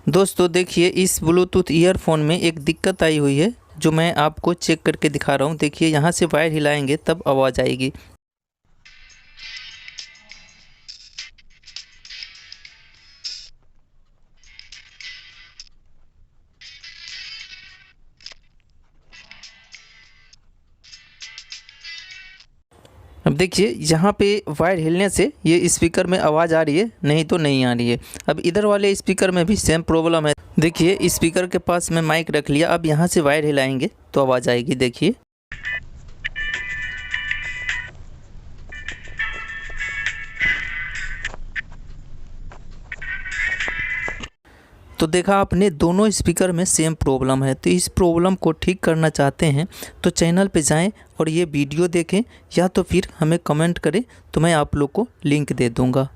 दोस्तों देखिए, इस ब्लूटूथ ईयरफोन में एक दिक्कत आई हुई है जो मैं आपको चेक करके दिखा रहा हूँ। देखिए, यहाँ से वायर हिलाएंगे तब आवाज़ आएगी। अब देखिए, यहाँ पे वायर हिलने से ये स्पीकर में आवाज़ आ रही है, नहीं तो नहीं आ रही है। अब इधर वाले स्पीकर में भी सेम प्रॉब्लम है। देखिए, स्पीकर के पास मैं माइक रख लिया, अब यहाँ से वायर हिलाएंगे तो आवाज़ आएगी। देखिए, तो देखा आपने, दोनों स्पीकर में सेम प्रॉब्लम है। तो इस प्रॉब्लम को ठीक करना चाहते हैं तो चैनल पे जाएं और ये वीडियो देखें, या तो फिर हमें कमेंट करें तो मैं आप लोग को लिंक दे दूँगा।